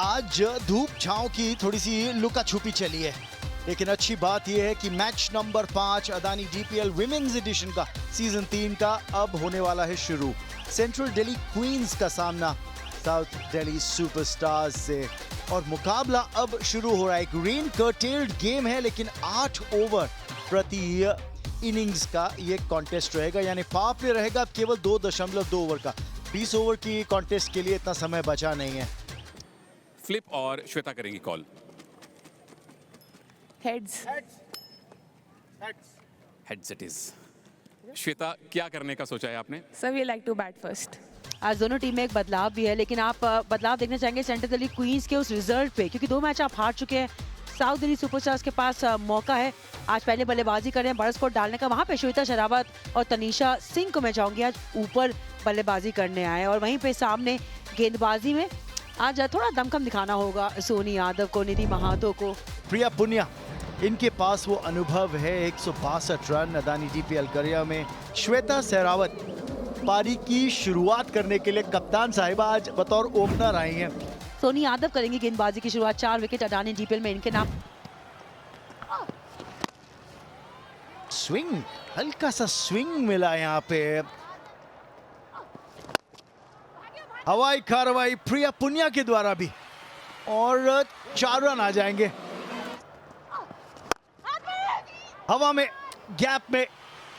आज धूप छांव की थोड़ी सी लुका छुपी चली है, लेकिन अच्छी बात यह है कि match number 5 Adani DPL women's edition का सीजन 3 का अब होने वाला है शुरू। सेंट्रल दिल्ली क्वींस का सामना साउथ दिल्ली सुपरस्टार्स से, और मुकाबला अब शुरू हो रहा है। एक रेन कर्टेल्ड गेम है, लेकिन 8 ओवर प्रति इनिंग्स का ये कॉन्टेस्ट रहेगा, यानी पावर प्ले रहेगा केवल 2.2 ओवर का। 20 ओवर की कॉन्टेस्ट के लिए इतना समय बचा नहीं है। फ्लिप और श्वेता करेंगी call. Heads. Heads it is. Shweta, क्या करने का सोचा है आपने? Sir we like to bat first. आज दोनों टीम में एक बदलाव भी है, लेकिन आप बदलाव देखना चाहेंगे सेंट्रल दिल्ली क्वींस के उस रिजल्ट पे, क्योंकि 2 मैच आप हार चुके हैं। साउथ दिल्ली सुपरस्टार्स के पास मौका है आज पहले बल्लेबाजी कर रहे हैं, बड़ा स्कोर डालने का। वहाँ पे श्वेता शेरावत और तनीषा सिंह को मैं चाहूंगी आज ऊपर बल्लेबाजी करने आए, और वहीं पे सामने गेंदबाजी में आज थोड़ा दमखम दिखाना होगा सोनी यादव को, निधि महातो को। प्रिया पुनिया, इनके पास वो अनुभव है। 162 रन अदानी डीपीएल करियर में। श्वेता शेरावत पारी की शुरुआत करने के लिए कप्तान साहिबा आज बतौर ओपनर आई हैं। सोनी यादव करेंगी गेंदबाजी की शुरुआत। 4 विकेट अडानी डीपीएल में इनके नाम। स्विंग, हल्का सा स्विंग मिला यहाँ पे। हवाई कार्रवाई प्रिया पुनिया के द्वारा भी, और 4 रन आ जाएंगे। हवा में गैप में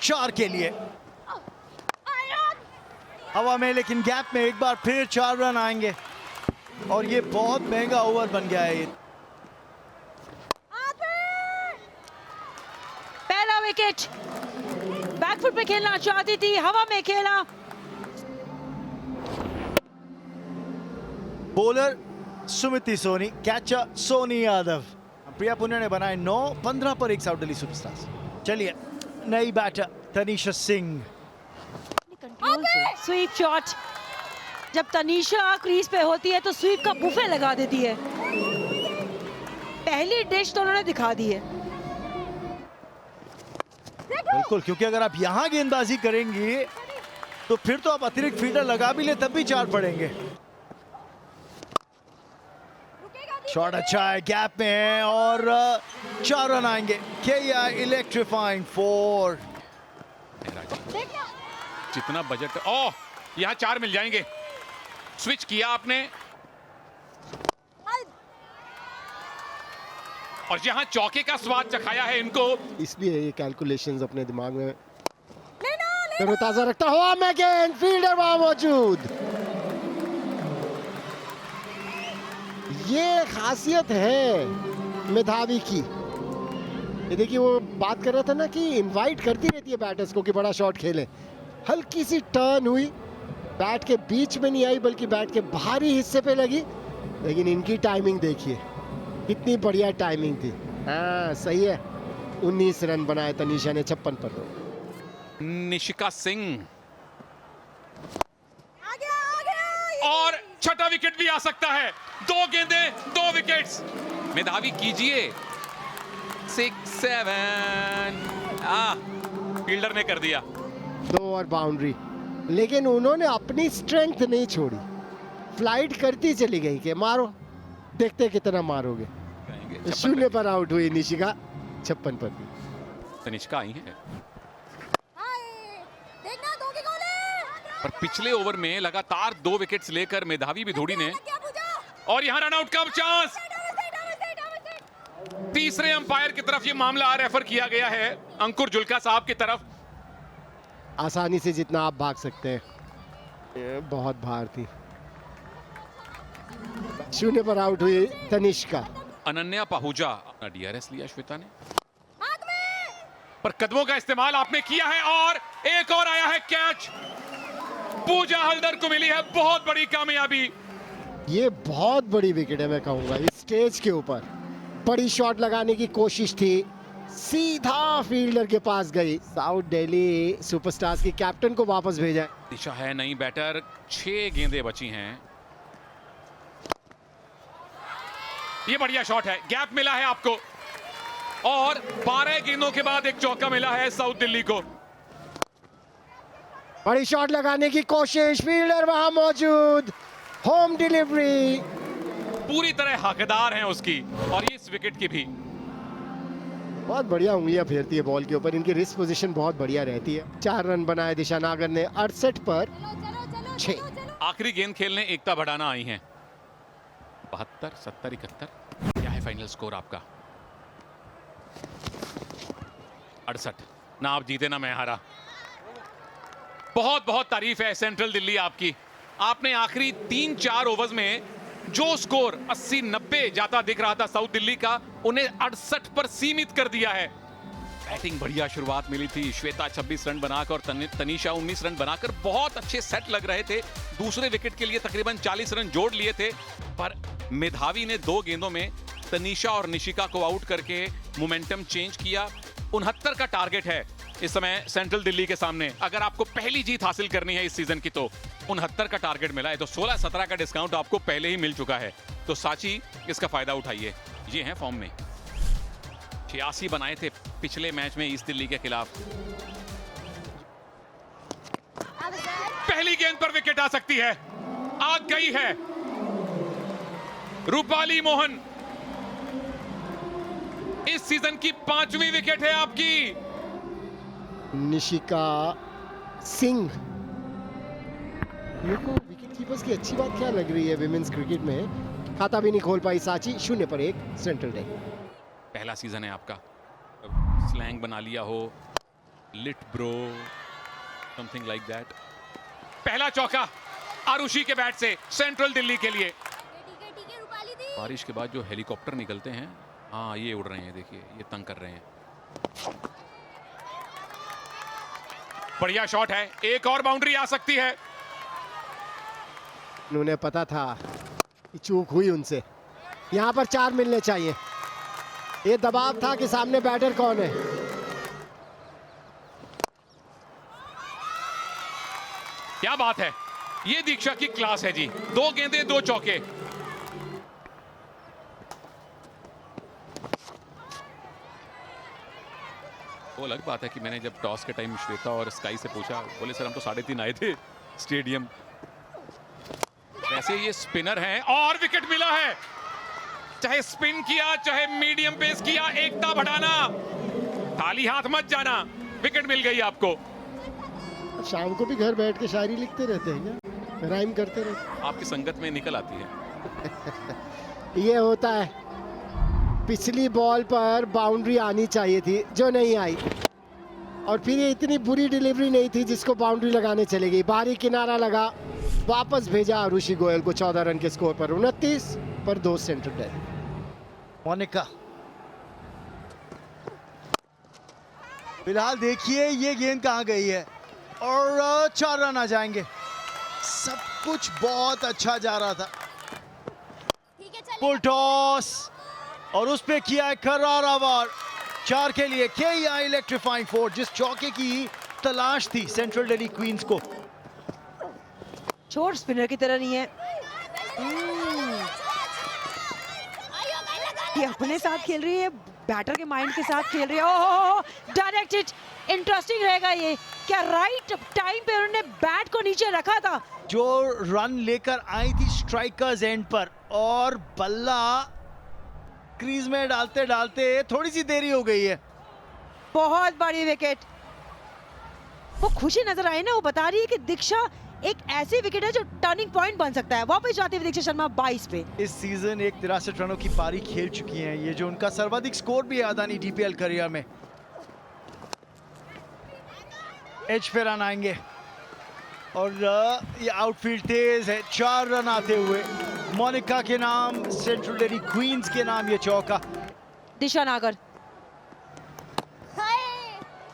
4 के लिए, हवा में लेकिन गैप में एक बार फिर 4 रन आएंगे, और ये बहुत महंगा ओवर बन गया है। पहला विकेट, बैकफुट पे खेलना चाहती थी, हवा में खेला। Bowler Sumiti Soni, catcher Soni Yadav. प्रिया पुनिया ने बनाए 9, 15 पर एक साउथ दिल्ली सुपरस्टार्स। चलिए नई batter Tanisha Singh. Sweep shot, जब तनीषा क्रीज पे होती है तो स्वीप का बुफे लगा देती है। पहली डिश तो उन्होंने दिखा दी है। बिल्कुल, क्योंकि अगर आप यहां गेंदबाजी करेंगी तो फिर तो आप अतिरिक्त फील्डर लगा भी ले तब भी 4 पड़ेंगे। शॉट अच्छा है, गैप में है, और 4 रन आएंगे। KI electrifying 4। जितना बजट, ओह, यहाँ 4 मिल जाएंगे। स्विच किया आपने, और यहाँ चौके का स्वाद चखाया है इनको। इसलिए ये कैलकुलेशंस अपने दिमाग में तरोताजा रखता हुआ मैं गेंद, फील्डर वहां मौजूद। ये खासियत है मेधावी की। ये देखिए, वो बात कर रहा था ना कि इनवाइट करती रहती है बैटर्स को कि बड़ा शॉट खेले। हल्की सी टर्न हुई, बैट के बीच में नहीं आई बल्कि बैट के बाहरी हिस्से पे लगी, लेकिन इनकी टाइमिंग देखिए कितनी बढ़िया टाइमिंग थी। हाँ सही है। 19 रन बनाए तनीषा ने 56 पर। निशिका सिंह, और छठा विकेट भी आ सकता है। 2 गेंदें 2 विकेट्स। मेधावी कीजिए। 6, 7। फील्डर ने कर दिया 2 और बाउंड्री, लेकिन उन्होंने अपनी स्ट्रेंथ नहीं छोड़ी, फ्लाइट करती चली गई कि मारो, देखते कितना मारोगे। 0 पर आउट हुई निशिका, 56 पर भी। तनिष्का आई है, पर पिछले ओवर में लगातार 2 विकेट्स लेकर मेधावी विधोड़ी ने, और यहां रन आउट का चांस। तीसरे अंपायर की तरफ यह मामला रेफर किया गया है, अंकुर जुल्का साहब की तरफ। आसानी से जितना आप भाग सकते हैं, ये बहुत भार थी। 0 पर आउट हुई तनिष्का। अनन्या पाहुजा, अपना DRS लिया श्वेता ने, पर कदमों का इस्तेमाल आपने किया है, और एक और आया है कैच। पूजा हल्दर को मिली है बहुत बड़ी कामयाबी। ये बहुत बड़ी विकेट है, मैं कहूंगा इस स्टेज के ऊपर। बड़ी शॉट लगाने की कोशिश थी, सीधा फील्डर के पास गई। साउथ दिल्ली सुपरस्टार्स की कैप्टन को वापस भेजा। दिशा है नई बैटर, 6 गेंदें बची हैं। ये बढ़िया शॉट है, गैप मिला है आपको, और 12 गेंदों के बाद एक चौका मिला है साउथ दिल्ली को। बड़ी शॉट लगाने की कोशिश, फील्डर वहां मौजूद, होम डिलीवरी, पूरी तरह हकदार हैं उसकी, और इस विकेट की भी। बहुत बढ़िया उंगलियां फेरती है बॉल के ऊपर, इनकी रिस्ट पोजीशन बहुत बढ़िया रहती है। 4 रन बनाए दिशा नागर ने 68 पर 6। आखिरी गेंद खेलने एकता भड़ाना आई हैं। 72, 70, 71 क्या है फाइनल स्कोर आपका? 68। ना आप जीते ना मैं हारा। बहुत बहुत तारीफ है सेंट्रल दिल्ली आपकी। आपने आखिरी 3-4 ओवर्स में जो स्कोर 80-90 जाता दिख रहा था साउथ दिल्ली का, उन्हें 68 पर सीमित कर दिया है। बैटिंग बढ़िया शुरुआत मिली थी। श्वेता 26 रन बनाकर और तनीषा 19 रन बनाकर बहुत अच्छे सेट लग रहे थे। दूसरे विकेट के लिए तकरीबन 40 रन जोड़ लिए थे, पर मेधावी ने 2 गेंदों में तनीषा और निशिका को आउट करके मोमेंटम चेंज किया। 69 का टारगेट है इस समय सेंट्रल दिल्ली के सामने। अगर आपको पहली जीत हासिल करनी है इस सीजन की तो 69 का टारगेट मिला है, तो 16-17 का डिस्काउंट आपको पहले ही मिल चुका है। तो साची इसका फायदा उठाइए। ये हैं फॉर्म में, 86 बनाए थे पिछले मैच में ईस्ट दिल्ली के खिलाफ। पहली गेंद पर विकेट आ सकती है, आ गई है। रूपाली मोहन, इस सीजन की 5वीं विकेट है आपकी। निशिका सिंह, ये को विकेट कीपर्स की अच्छी बात क्या लग रही है विमेंस क्रिकेट में। खाता भी नहीं खोल पाई साची। 0 पर 1 सेंट्रल डे। पहला सीजन है आपका, स्लैंग बना लिया हो, lit bro, something like that. पहला चौका आरुषि के बैट से सेंट्रल दिल्ली के लिए। बारिश के बाद जो हेलीकॉप्टर निकलते हैं, हाँ ये उड़ रहे हैं, देखिए ये तंग कर रहे हैं। बढ़िया शॉट है, एक और बाउंड्री आ सकती है। उन्हें पता था कि चूक हुई उनसे, यहां पर 4 मिलने चाहिए। ये दबाव था कि सामने बैटर कौन है। क्या बात है, ये दीक्षा की क्लास है जी। 2 गेंदें 2 चौके। वो अलग बात है कि मैंने जब टॉस के टाइम श्वेता और स्काई से पूछा, बोले सर हम तो 3:30 आए थे स्टेडियम। वैसे ये स्पिनर हैं और विकेट मिला है। चाहे स्पिन किया चाहे मीडियम पेस किया, एकता भड़ाना, खाली हाथ मत जाना, विकेट मिल गई आपको। शाम को भी घर बैठ के शायरी लिखते रहते हैं क्या, राइम करते रहते? आपकी संगत में निकल आती है। ये होता है। पिछली बॉल पर बाउंड्री आनी चाहिए थी जो नहीं आई, और फिर ये इतनी बुरी डिलीवरी नहीं थी जिसको बाउंड्री लगाने चले गई। बाहरी किनारा लगा, वापस भेजा आरुषि गोयल को 14 रन के स्कोर पर। 29 पर 2 सेंट्रल डे। मोनिका, फिलहाल देखिए ये गेंद कहां गई है, और 4 रन आ जाएंगे। सब कुछ बहुत अच्छा जा रहा था। फुल टॉस, और उस पे किया है करारा वार। 4 के लिए KEI इलेक्ट्रीफाइंग फोर्स, जिस चौके की तलाश थी सेंट्रल दिल्ली क्वींस को। छोट स्पिनर की तरह नहीं है, ये अपने साथ खेल रही है, बैटर के माइंड के साथ खेल रही है। ओह, डायरेक्टेड, इंटरेस्टिंग रहेगा ये। क्या राइट टाइम पे उन्होंने बैट को नीचे रखा था। जो रन लेकर आई थी स्ट्राइकर्स एंड पर, और बल्ला क्रीज में डालते डालते थोड़ी सी देरी हो गई है। बहुत बड़ी विकेट। वो खुशी नजर आई ना, वो बता रही है कि दीक्षा एक ऐसी विकेट है जो टर्निंग पॉइंट बन सकता है। वापस जाती हुई दीक्षा शर्मा 22 पे। इस सीजन एक 63 रनों की पारी खेल चुकी हैं, ये जो उनका सर्वाधिक स्कोर भी है अदानी DPL करियर में। एज पे रन आएंगे, और ये आउटफील्ड तेज है। 4 रन आते हुए मोनिका के नाम, सेंट्रल दिल्ली क्वींस के नाम ये चौका। दिशा नागर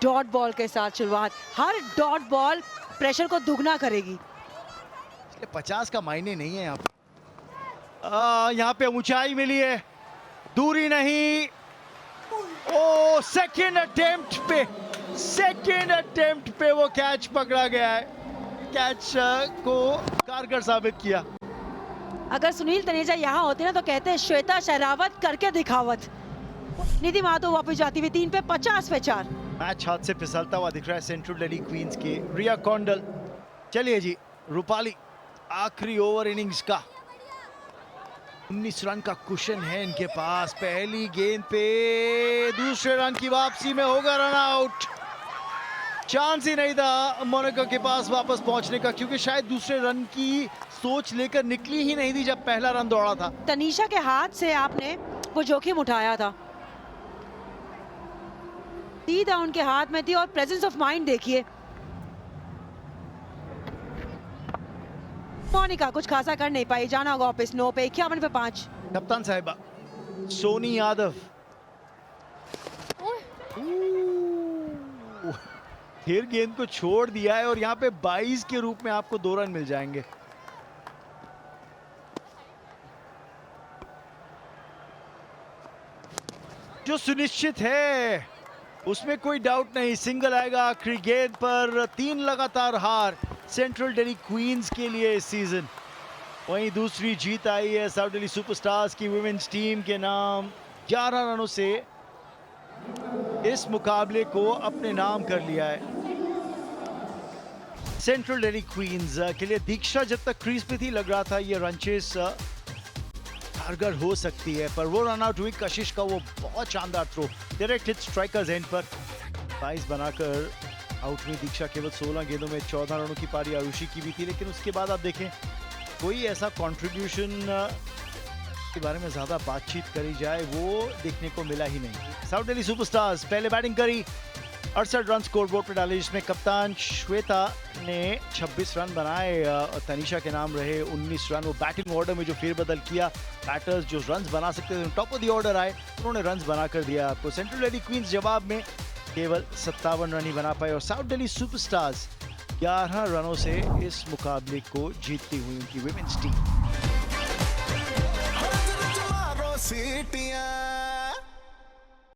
डॉट बॉल के साथ शुरुआत। हर डॉट बॉल प्रेशर को दुगना करेगी। 50 का मायने नहीं है यहाँ पे। यहाँ पे ऊंचाई मिली है, दूरी नहीं। ओ, सेकेंड अटेम्प्ट पे वो कैच पकड़ा गया है। कैच को कारगर साबित किया। अगर सुनील तनेजा यहाँ होते ना तो कहते हैं श्वेता शरावत करके दिखावत। निधि माधव वापस जाती हुई 3 पे 50 पे 4। मैच हाथ से फिसलता हुआ दिख रहा है सेंट्रल दिल्ली क्वींस के रिया कौंडल। चलिए जी, रूपाली, आखिरी ओवर इनिंग्स का 19 रन का कुशन है इनके पास। पहली गेंद पे दूसरे रन की वापसी में होगा रन आउट। चांस ही नहीं था मोनाको के पास वापस पहुंचने का, क्योंकि शायद दूसरे रन की सोच लेकर निकली ही नहीं थी जब पहला रन दौड़ा था। तनीषा के हाथ से आपने वो जोखिम उठाया था, सीधा उनके हाथ में थी, और प्रेजेंस ऑफ माइंड देखिए। मोनिका कुछ खासा कर नहीं पाई, जाना होगा वापस नो पे। 51 पे 5। कप्तान साहिबा सोनी यादव फिर गेंद को छोड़ दिया है और यहाँ पे 22 के रूप में आपको 2 रन मिल जाएंगे। जो सुनिश्चित है उसमें कोई डाउट नहीं, सिंगल आएगा आखिरी गेंद पर। 3 लगातार हार सेंट्रल दिल्ली क्वींस के लिए इस सीजन। वहीं दूसरी जीत आई है साउथ दिल्ली सुपरस्टार्स की वुमेन्स टीम के नाम। 11 रनों से इस मुकाबले को अपने नाम कर लिया है सेंट्रल दिल्ली क्वींस के लिए। दीक्षा जब तक क्रीज पे थी लग रहा था ये रन चेस कारगर हो सकती है, पर वो रन आउट हुई। कशिश का वो बहुत शानदार throw direct hit strikers end पर 22 बनाकर आउट हुई दीक्षा। केवल 16 गेंदों में 14 रनों की पारी आरुषि की भी थी, लेकिन उसके बाद आप देखें कोई ऐसा कंट्रीब्यूशन के बारे में ज्यादा बातचीत करी जाए वो देखने को मिला ही नहीं। साउथ दिल्ली सुपरस्टार्स पहले बैटिंग करी, 68 रन स्कोरबोर्ड पर डाले, जिसमें कप्तान श्वेता ने 26 रन बनाए और तनीषा के नाम रहे 19 रन। वो बैटिंग ऑर्डर में जो फेरबदल किया, बैटर्स जो रन्स बना सकते थे टॉप ऑफ द ऑर्डर आए, उन्होंने रन्स बनाकर दिया आपको। सेंट्रल दिल्ली क्वींस जवाब में केवल 57 रन ही बना पाए और साउथ दिल्ली सुपरस्टार्स 11 रनों से इस मुकाबले को जीतती हुई उनकी विमेंस टीम।